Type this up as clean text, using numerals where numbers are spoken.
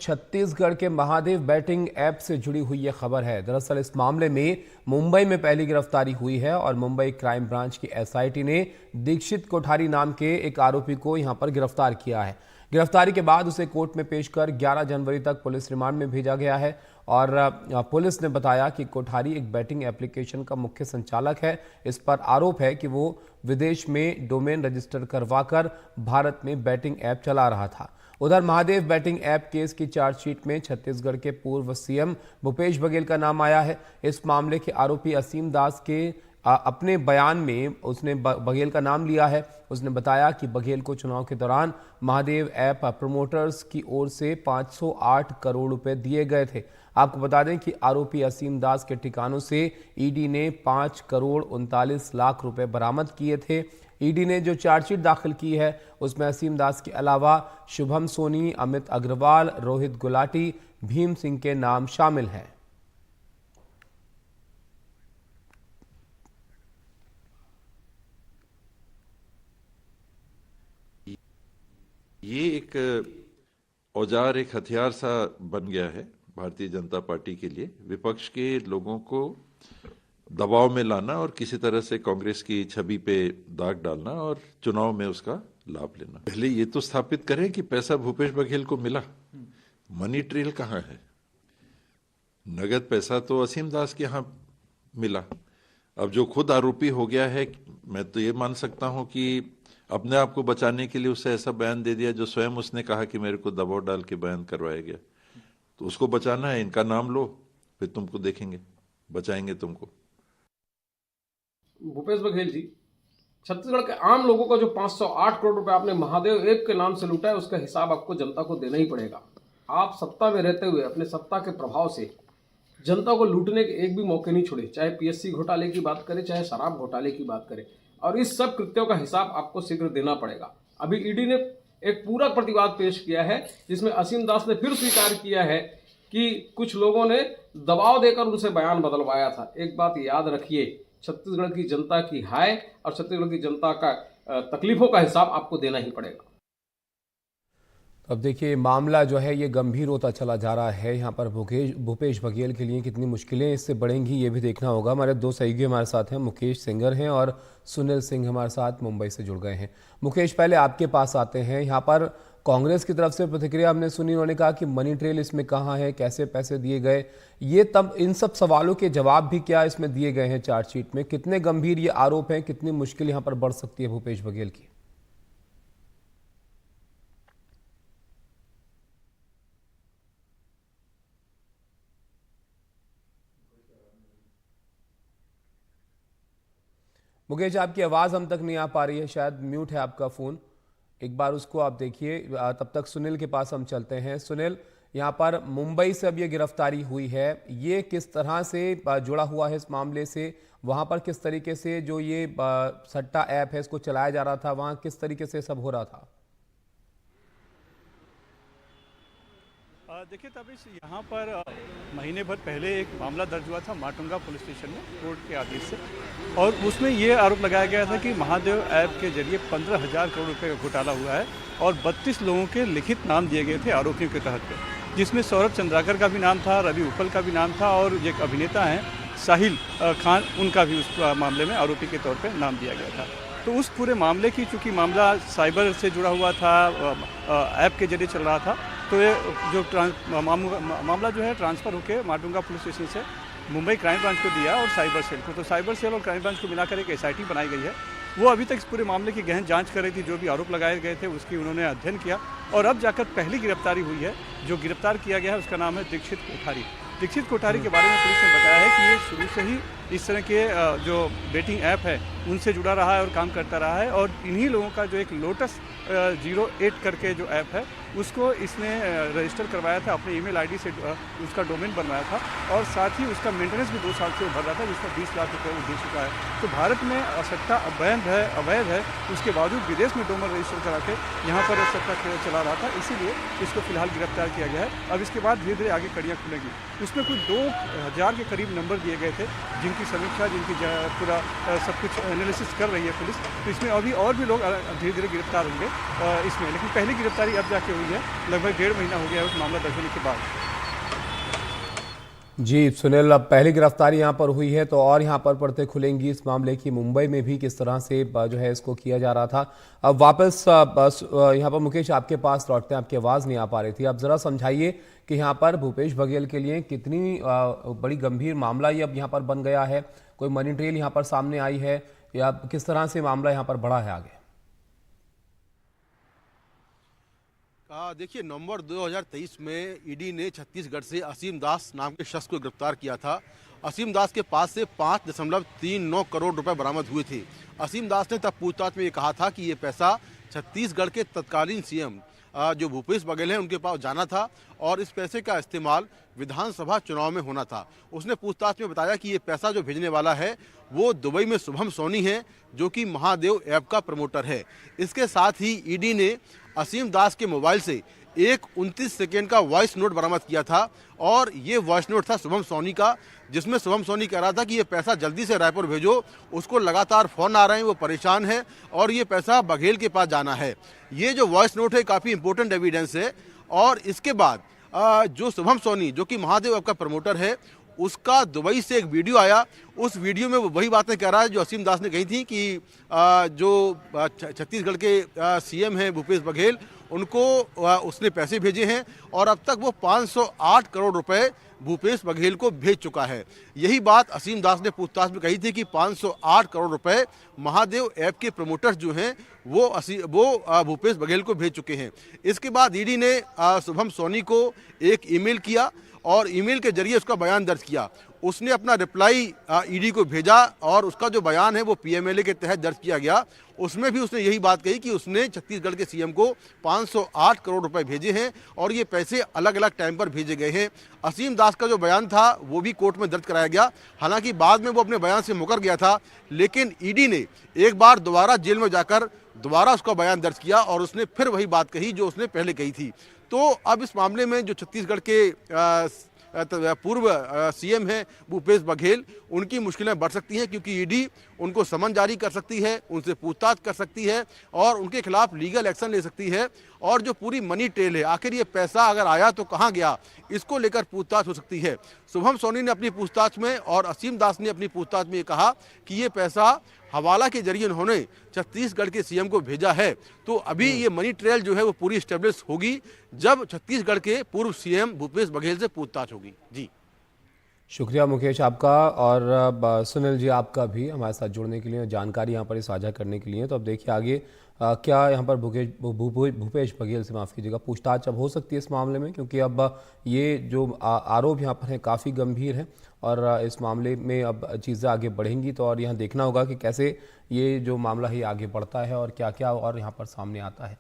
छत्तीसगढ़ के Mahadev batting app से जुड़ी हुई यह खबर है। दरअसल इस मामले में मुंबई में पहली गिरफ्तारी हुई है और मुंबई क्राइम ब्रांच की एसआईटी ने दीक्षित कोठारी नाम के एक आरोपी को यहां पर गिरफ्तार किया है। गिरफ्तारी के बाद उसे कोर्ट में पेश कर 11 जनवरी तक पुलिस रिमांड में भेजा गया है और पुलिस ने बताया कि कोठारी एक बैटिंग एप्लीकेशन का मुख्य संचालक है। इस पर आरोप है कि वो विदेश में डोमेन रजिस्टर करवाकर भारत में बैटिंग ऐप चला रहा था। उधर महादेव बैटिंग ऐप केस की चार्जशीट में छत्तीसगढ़ के पूर्व सीएम भूपेश बघेल का नाम आया है। इस मामले के आरोपी असीम दास के अपने बयान में उसने बघेल का नाम लिया है। उसने बताया कि बघेल को चुनाव के दौरान महादेव ऐप प्रमोटर्स की ओर से 508 करोड़ रुपए दिए गए थे। आपको बता दें कि आरोपी असीम दास के ठिकानों से ईडी ने 5 करोड़ 39 लाख रुपए बरामद किए थे। ईडी ने जो चार्जशीट दाखिल की है उसमें असीम दास के अलावा शुभम सोनी, अमित अग्रवाल, रोहित गुलाटी, भीम सिंह के नाम शामिल हैं। ये एक औजार, एक हथियार सा बन गया है भारतीय जनता पार्टी के लिए, विपक्ष के लोगों को दबाव में लाना और किसी तरह से कांग्रेस की छवि पे दाग डालना और चुनाव में उसका लाभ लेना। पहले ये तो स्थापित करें कि पैसा भूपेश बघेल को मिला, मनी ट्रेल कहाँ है। नगद पैसा तो असीम दास के यहाँ मिला। अब जो खुद आरोपी हो गया है, मैं तो ये मान सकता हूं कि अपने आप को बचाने के लिए उससे ऐसा बयान दे दिया जो स्वयं उसने कहा कि मेरे को दबाव डाल के बयान करवाया गया। तो उसको बचाना है, इनका नाम लो, फिर तुमको देखेंगे, बचाएंगे तुमको। भूपेश बघेल जी, छत्तीसगढ़ के आम लोगों का जो 508 करोड़ रुपए आपने महादेव ऐप के नाम से लूटा है, उसका हिसाब आपको जनता को देना ही पड़ेगा। आप सत्ता में रहते हुए अपने सत्ता के प्रभाव से जनता को लूटने के एक भी मौके नहीं छोड़े, चाहे पीएससी घोटाले की बात करें, चाहे शराब घोटाले की बात करें, और इस सब कृत्यों का हिसाब आपको शीघ्र देना पड़ेगा। अभी ईडी ने एक पूरा प्रतिवाद पेश किया है जिसमें असीम दास ने फिर स्वीकार किया है कि कुछ लोगों ने दबाव देकर उनसे बयान बदलवाया था। एक बात याद रखिए, छत्तीसगढ़ की जनता की हाय और छत्तीसगढ़ की जनता का तकलीफों का हिसाब आपको देना ही पड़ेगा। अब देखिए, मामला जो है ये गंभीर होता चला जा रहा है। यहाँ पर भूपेश बघेल के लिए कितनी मुश्किलें इससे बढ़ेंगी ये भी देखना होगा। हमारे दो सहयोगी हमारे साथ हैं, मुकेश सिंगर हैं और सुनील सिंह हमारे साथ मुंबई से जुड़ गए हैं। मुकेश, पहले आपके पास आते हैं। यहाँ पर कांग्रेस की तरफ से प्रतिक्रिया हमने सुनी, उन्होंने कहा कि मनी ट्रेल इसमें कहाँ है, कैसे पैसे दिए गए, ये तब इन सब सवालों के जवाब भी क्या इसमें दिए गए हैं चार्जशीट में? कितने गंभीर ये आरोप हैं, कितनी मुश्किल यहाँ पर बढ़ सकती है भूपेश बघेल की? मुकेश, आपकी आवाज़ हम तक नहीं आ पा रही है, शायद म्यूट है आपका फ़ोन। एक बार उसको आप देखिए। तब तक सुनील के पास हम चलते हैं। सुनील, यहाँ पर मुंबई से अब ये गिरफ्तारी हुई है, ये किस तरह से जुड़ा हुआ है इस मामले से? वहाँ पर किस तरीके से जो ये सट्टा ऐप है इसको चलाया जा रहा था, वहाँ किस तरीके से सब हो रहा था? देखिए तबिश, यहाँ पर महीने भर पहले एक मामला दर्ज हुआ था माटुंगा पुलिस स्टेशन में कोर्ट के आदेश से, और उसमें ये आरोप लगाया गया था कि महादेव ऐप के जरिए 15,000 करोड़ रुपए का घोटाला हुआ है और 32 लोगों के लिखित नाम दिए गए थे आरोपियों के तहत, जिसमें सौरभ चंद्राकर का भी नाम था, रवि उपल का भी नाम था और एक अभिनेता हैं साहिल खान, उनका भी उस मामले में आरोपी के तौर पर नाम दिया गया था। तो उस पूरे मामले की, चूँकि मामला साइबर से जुड़ा हुआ था, ऐप के जरिए चल रहा था, तो ये जो मामला जो है ट्रांसफ़र होकर माटुंगा पुलिस स्टेशन से मुंबई क्राइम ब्रांच को दिया और साइबर सेल को। तो साइबर सेल और क्राइम ब्रांच को मिलाकर एक एसआईटी बनाई गई है। वो अभी तक इस पूरे मामले की गहन जांच कर रही थी। जो भी आरोप लगाए गए थे उसकी उन्होंने अध्ययन किया और अब जाकर पहली गिरफ्तारी हुई है। जो गिरफ्तार किया गया है उसका नाम है दीक्षित कोठारी। दीक्षित कोठारी के बारे में पुलिस ने बताया है कि ये शुरू से ही इस तरह के जो बेटिंग ऐप है उनसे जुड़ा रहा है और काम करता रहा है, और इन्हीं लोगों का जो एक लोटस 08 करके जो ऐप है उसको इसने रजिस्टर करवाया था, अपने ईमेल आईडी से उसका डोमेन बनवाया था और साथ ही उसका मेंटेनेंस भी 2 साल से भर रहा था, जिसमें 20 लाख रुपये वो दे चुका है। तो भारत में सट्टा अवैध है, उसके बावजूद विदेश में डोमेन रजिस्टर करा के यहाँ पर सट्टा चला रहा था, इसीलिए इसको फिलहाल गिरफ्तार किया गया है। अब इसके बाद धीरे धीरे आगे कड़ियाँ खुलेंगी। उसमें कुछ 2,000 के करीब नंबर दिए गए थे जिनके जिनकी समीक्षा, जिनकी पूरा सब कुछ एनालिसिस कर रही है पुलिस। तो इसमें अभी और भी लोग धीरे धीरे गिरफ्तार होंगे इसमें, लेकिन पहली गिरफ्तारी अब जाके हुई है, लगभग 1.5 महीना हो गया है उस मामला दर्ज होने के बाद। जी सुनील, अब पहली गिरफ्तारी यहाँ पर हुई है तो और यहाँ पर पड़ते खुलेंगी इस मामले की। मुंबई में भी किस तरह से जो है इसको किया जा रहा था। अब वापस बस यहाँ पर मुकेश आपके पास लौटते हैं, आपकी आवाज़ नहीं आ पा रही थी। अब ज़रा समझाइए कि यहाँ पर भूपेश बघेल के लिए कितनी बड़ी गंभीर मामला ये अब यहाँ पर बन गया है। कोई मनी ट्रेल यहाँ पर सामने आई है या किस तरह से मामला यहाँ पर बढ़ा है आगे? देखिए, नवंबर 2023 में ईडी ने छत्तीसगढ़ से असीम दास नाम के शख्स को गिरफ्तार किया था। असीम दास के पास से 5.39 करोड़ रुपए बरामद हुए थे। असीम दास ने तब पूछताछ में ये कहा था कि ये पैसा छत्तीसगढ़ के तत्कालीन सीएम जो भूपेश बघेल हैं उनके पास जाना था और इस पैसे का इस्तेमाल विधानसभा चुनाव में होना था। उसने पूछताछ में बताया कि ये पैसा जो भेजने वाला है वो दुबई में शुभम सोनी है, जो कि महादेव ऐप का प्रमोटर है। इसके साथ ही ईडी ने असीम दास के मोबाइल से एक 29 सेकेंड का वॉइस नोट बरामद किया था और ये वॉइस नोट था शुभम सोनी का, जिसमें शुभम सोनी कह रहा था कि ये पैसा जल्दी से रायपुर भेजो, उसको लगातार फ़ोन आ रहे हैं, वो परेशान है और ये पैसा बघेल के पास जाना है। ये जो वॉइस नोट है काफ़ी इंपॉर्टेंट एविडेंस है। और इसके बाद जो शुभम सोनी, जो कि महादेव ऐप का प्रमोटर है, उसका दुबई से एक वीडियो आया। उस वीडियो में वो वही बातें कह रहा है जो असीम दास ने कही थी कि जो छत्तीसगढ़ के सीएम हैं भूपेश बघेल, उनको उसने पैसे भेजे हैं और अब तक वो 508 करोड़ रुपए भूपेश बघेल को भेज चुका है। यही बात असीम दास ने पूछताछ में कही थी कि 508 करोड़ रुपए महादेव ऐप के प्रमोटर्स जो हैं वो भूपेश बघेल को भेज चुके हैं। इसके बाद ईडी ने शुभम सोनी को एक ईमेल किया और ईमेल के जरिए उसका बयान दर्ज किया। उसने अपना रिप्लाई ईडी को भेजा और उसका जो बयान है वो पीएमएलए के तहत दर्ज किया गया। उसमें भी उसने यही बात कही कि उसने छत्तीसगढ़ के सीएम को 508 करोड़ रुपए भेजे हैं और ये पैसे अलग अलग टाइम पर भेजे गए हैं। असीम दास का जो बयान था वो भी कोर्ट में दर्ज कराया गया। हालांकि बाद में वो अपने बयान से मुकर गया था, लेकिन ईडी ने एक बार दोबारा जेल में जाकर दोबारा उसका बयान दर्ज किया और उसने फिर वही बात कही जो उसने पहले कही थी। तो अब इस मामले में जो छत्तीसगढ़ के पूर्व सीएम हैं भूपेश बघेल, उनकी मुश्किलें बढ़ सकती हैं क्योंकि ईडी उनको समन जारी कर सकती है, उनसे पूछताछ कर सकती है और उनके खिलाफ लीगल एक्शन ले सकती है। और जो पूरी मनी ट्रेल है, आखिर ये पैसा अगर आया तो कहाँ गया, इसको लेकर पूछताछ हो सकती है। शुभम सोनी ने अपनी पूछताछ में और असीम दास ने अपनी पूछताछ में ये कहा कि ये पैसा हवाला के जरिए उन्होंने छत्तीसगढ़ के सीएम को भेजा है। तो अभी ये मनी ट्रेल जो है वो पूरी स्टेब्लिश होगी जब छत्तीसगढ़ के पूर्व सीएम भूपेश बघेल से पूछताछ होगी। जी शुक्रिया मुकेश आपका और सुनील जी आपका भी हमारे साथ जुड़ने के लिए, जानकारी यहाँ पर साझा करने के लिए। तो अब देखिए आगे क्या यहाँ पर भूपेश बघेल से माफ़ कीजिएगा पूछताछ अब हो सकती है इस मामले में, क्योंकि अब ये जो आरोप यहाँ पर है काफ़ी गंभीर है और इस मामले में अब चीज़ें आगे बढ़ेंगी। तो और यहाँ देखना होगा कि कैसे ये जो मामला है आगे बढ़ता है और क्या क्या और यहाँ पर सामने आता है।